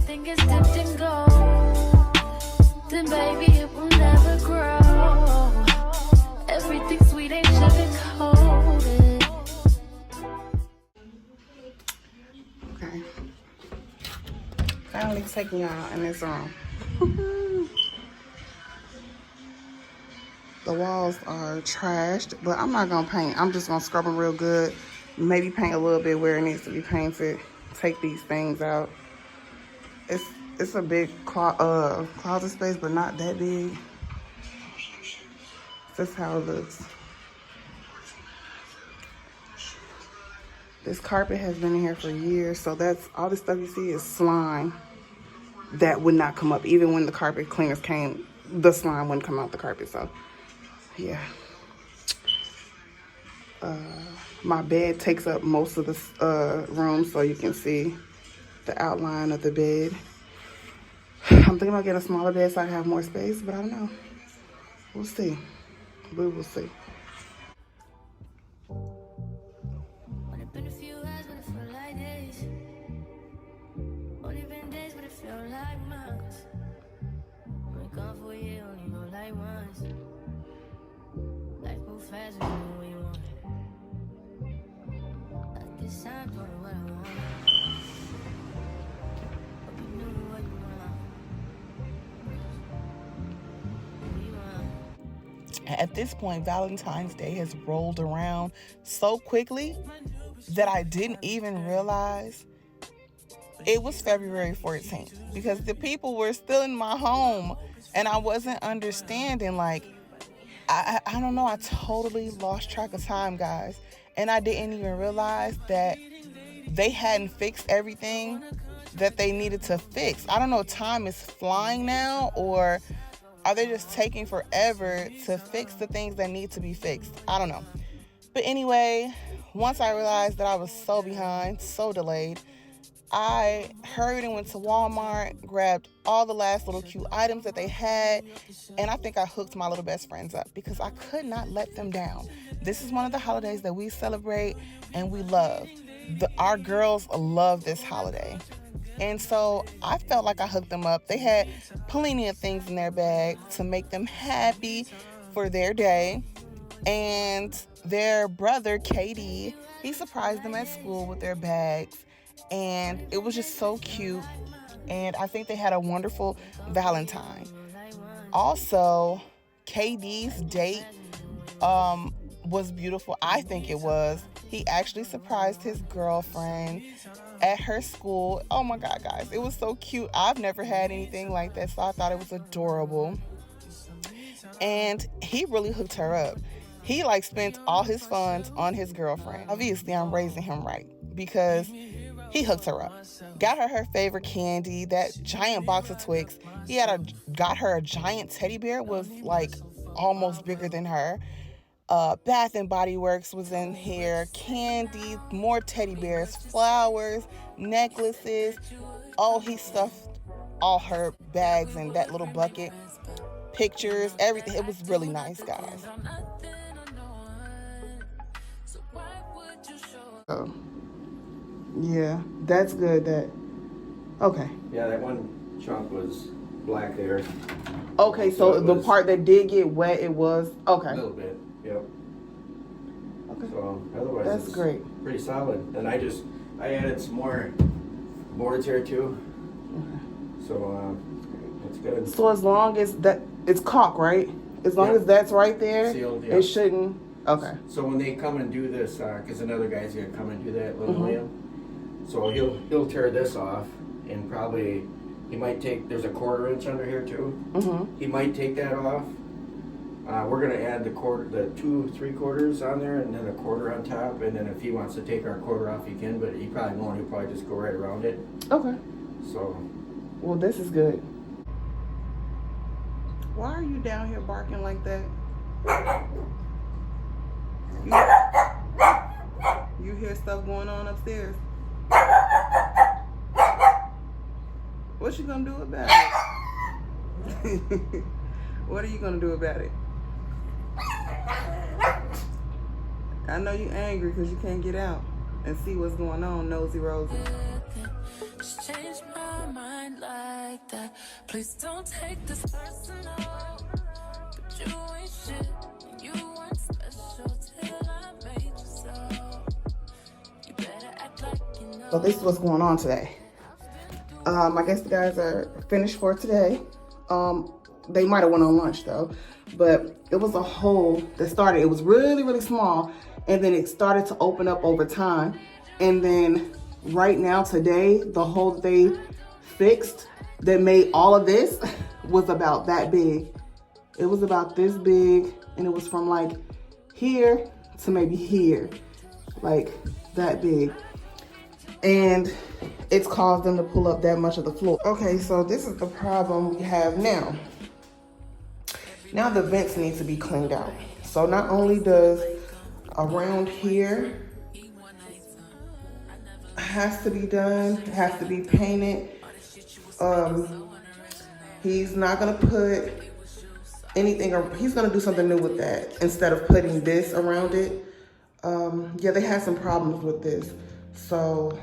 everything is dipped in gold, then baby it will never grow. Everything sweet ain't sugar-coated. Okay. Finally taking y'all in this room. The walls are trashed, but I'm not gonna paint. I'm just gonna scrub them real good. Maybe paint a little bit where it needs to be painted. Take these things out. It's a big closet space, but not that big. This is how it looks. This carpet has been in here for years, so that's all the stuff you see is slime that would not come up. Even when the carpet cleaners came, the slime wouldn't come out the carpet. So yeah. My bed takes up most of the room, so you can see the outline of the bed. I'm thinking about getting a smaller bed so I can have more space, but I don't know. We'll see. We will see. Only been a few hours, but it felt like days. Only been days, but it felt like months. Only gone for a year, only go like once. Life move fast when you know what you want. At this time, doing what I want. Hope you know what you want. What you want. At this point, Valentine's Day has rolled around so quickly that I didn't even realize it was February 14th because the people were still in my home and I wasn't understanding. Like, I don't know. I totally lost track of time, guys. And I didn't even realize that they hadn't fixed everything that they needed to fix. I don't know, time is flying now, or are they just taking forever to fix the things that need to be fixed? I don't know. But anyway, once I realized that I was so behind, so delayed, I hurried and went to Walmart, grabbed all the last little cute items that they had, and I think I hooked my little best friends up because I could not let them down. This is one of the holidays that we celebrate and we love. Our girls love this holiday. And so I felt like I hooked them up. They had plenty of things in their bag to make them happy for their day. And their brother, KD, he surprised them at school with their bags. And it was just so cute. And I think they had a wonderful Valentine. Also, KD's date was beautiful. I think it was. He actually surprised his girlfriend at her school. Oh my God, guys. It was so cute. I've never had anything like that, so I thought it was adorable. And he really hooked her up. He spent all his funds on his girlfriend. Obviously, I'm raising him right because he hooked her up. Got her favorite candy, that giant box of Twix. He got her a giant teddy bear, was almost bigger than her. Bath and Body Works was in here. Candy, more teddy bears, flowers, necklaces. Oh, he stuffed all her bags in that little bucket. Pictures, everything. It was really nice, guys. Oh, yeah, that's good. Okay. Yeah, that one chunk was black there. Okay, so the part that did get wet, it was okay. A little bit, yep. Okay. So otherwise, that's it's great. Pretty solid. And I added some more boards here too. Okay. So that's good. So as long as that, it's caulk, right? As long as that's right there, sealed, it shouldn't. Okay. So when they come and do this, because another guy's gonna come and do that, little Liam. So he'll tear this off and probably he might take. There's a 1/4 inch under here too. He might take that off. We're gonna add the 2 3/4 on there, and then a 1/4 on top. And then if he wants to take our 1/4 off, he can. But he probably won't. He'll probably just go right around it. Okay. So. Well, this is good. Why are you down here barking like that? You hear stuff going on upstairs? What you gonna do about it? What are you gonna do about it? I know you angry because you can't get out and see what's going on, Nosy Rosie. change my mind like that. Please don't take this personal. But you ain't shit, and you weren't special till I made you so. You better act like you know. So this is what's going on today. I guess the guys are finished for today. They might have went on lunch though, but it was a hole that started. It was really, really small, and then it started to open up over time. And then right now, today, the hole that they fixed that made all of this was about that big. It was about this big, and it was from like here to maybe here, like that big. And it's caused them to pull up that much of the floor. Okay, so this is the problem we have now. Now the vents need to be cleaned out. So not only does around here has to be done, has to be painted. He's not gonna put anything, or he's gonna do something new with that instead of putting this around it. Yeah, they had some problems with this. So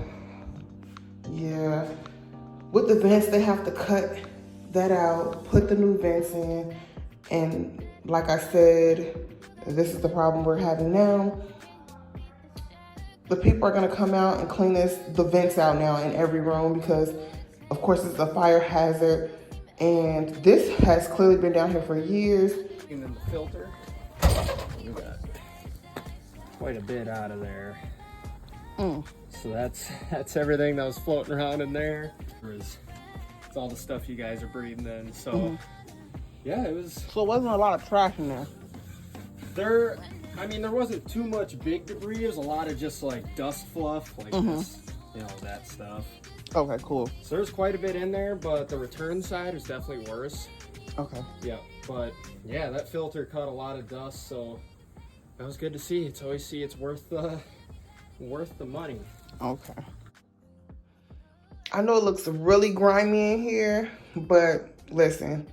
yeah, with the vents, they have to cut that out, put the new vents in. And like I said, this is the problem we're having now. The people are gonna come out and clean the vents out now in every room because of course it's a fire hazard. And this has clearly been down here for years. And then the filter, we got quite a bit out of there. So that's everything that was floating around in there. It's all the stuff you guys are breathing in. So yeah, it was. So it wasn't a lot of trash in there. There wasn't too much big debris. It was a lot of just like dust fluff, like this, that stuff. Okay, cool. So there's quite a bit in there, but the return side was definitely worse. Okay. Yeah, but yeah, that filter caught a lot of dust, so that was good to see. It's always it's worth the money. Okay. I know it looks really grimy in here, but listen,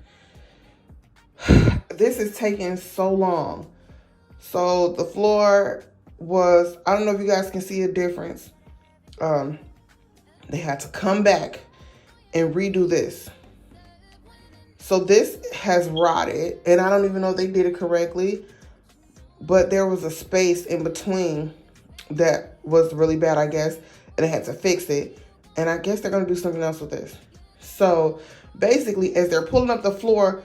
this is taking so long. So the floor was, I don't know if you guys can see a difference. They had to come back and redo this. So this has rotted, and I don't even know if they did it correctly, but there was a space in between that was really bad, I guess, and they had to fix it. And I guess they're gonna do something else with this. So basically, as they're pulling up the floor,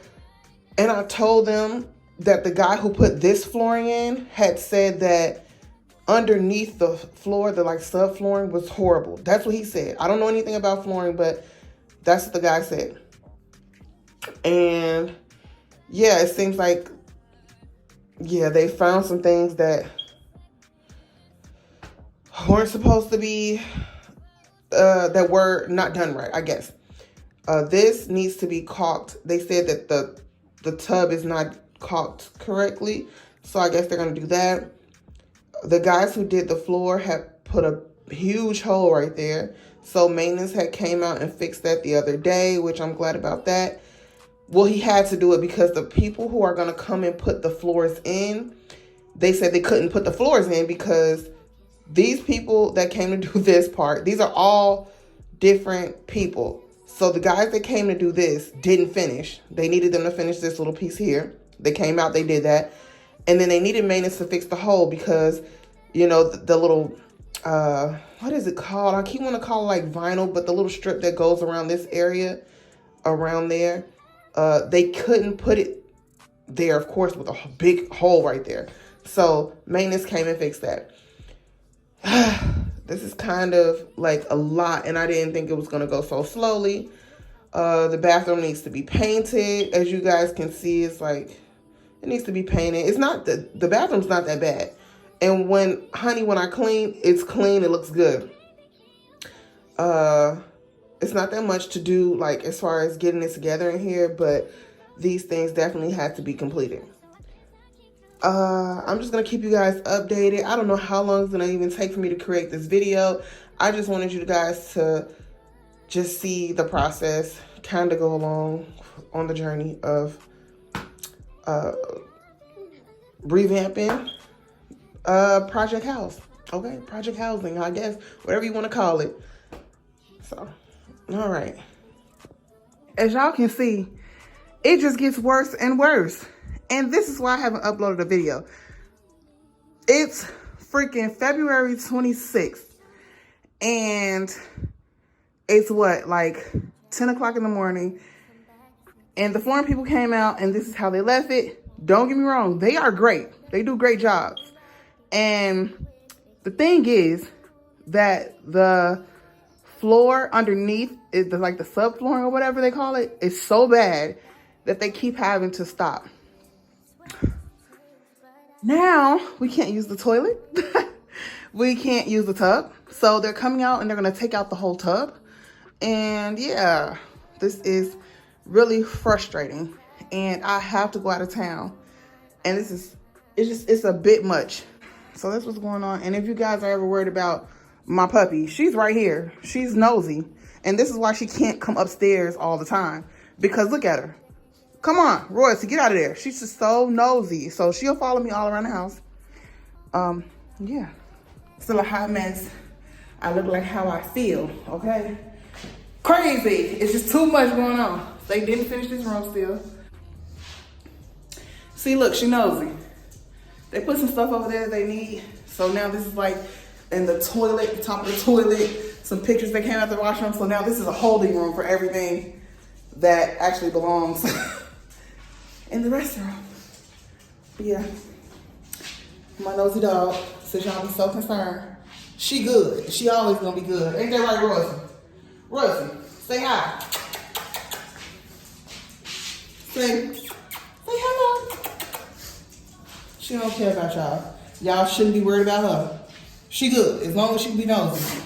and I told them that the guy who put this flooring in had said that underneath the floor, the like subflooring was horrible. That's what he said. I don't know anything about flooring, but that's what the guy said. And yeah, it seems like, yeah, they found some things that weren't supposed to be, that were not done right, I guess. This needs to be caulked. They said that the tub is not caulked correctly, so I guess they're gonna do that. The guys who did the floor had put a huge hole right there, so maintenance had came out and fixed that the other day, which I'm glad about that. Well, he had to do it because the people who are gonna come and put the floors in, they said they couldn't put the floors in because these people that came to do this part, these are all different people. So the guys that came to do this didn't finish. They needed them to finish this little piece here. They came out, they did that. And then they needed maintenance to fix the hole because, the little, what is it called? I keep wanting to call it like vinyl, but the little strip that goes around this area, around there, they couldn't put it there, of course, with a big hole right there. So maintenance came and fixed that. This is kind of like a lot, and I didn't think it was going to go so slowly. The bathroom needs to be painted. As you guys can see, it's like, it needs to be painted. It's not, the bathroom's not that bad. And when I clean, it's clean, it looks good. It's not that much to do, like, as far as getting it together in here, but these things definitely have to be completed. I'm just going to keep you guys updated. I don't know how long it's going to even take for me to create this video. I just wanted you guys to just see the process, kind of go along on the journey of revamping Project House. Okay, Project Housing, I guess, whatever you want to call it. So, All right. As y'all can see, it just gets worse and worse. And this is why I haven't uploaded a video. It's freaking February 26th. And it's what, like 10 o'clock in the morning. And the flooring people came out and this is how they left it. Don't get me wrong. They are great. They do great jobs. And the thing is that the floor underneath is like the subflooring or whatever they call it. It's so bad that they keep having to stop. Now we can't use the toilet. We can't use the tub. So they're coming out and they're going to take out the whole tub. And yeah, this is really frustrating. And I have to go out of town. And it's a bit much. So that's what's going on. And if you guys are ever worried about my puppy, she's right here. She's nosy. And this is why she can't come upstairs all the time. Because look at her. Come on, Royce, get out of there. She's just so nosy. So she'll follow me all around the house. Yeah. Still a hot mess. I look like how I feel, okay? Crazy. It's just too much going on. They didn't finish this room still. See, look, she nosy. They put some stuff over there that they need. So now this is like in the toilet, the top of the toilet, some pictures that came out the washroom. So now this is a holding room for everything that actually belongs in the restroom. But yeah, my nosy dog, since y'all be so concerned, she good. She always gonna be good. Ain't that right, Royce? Royce, say hi. Say hello. She don't care about y'all. Y'all shouldn't be worried about her. She good, as long as she be nosy.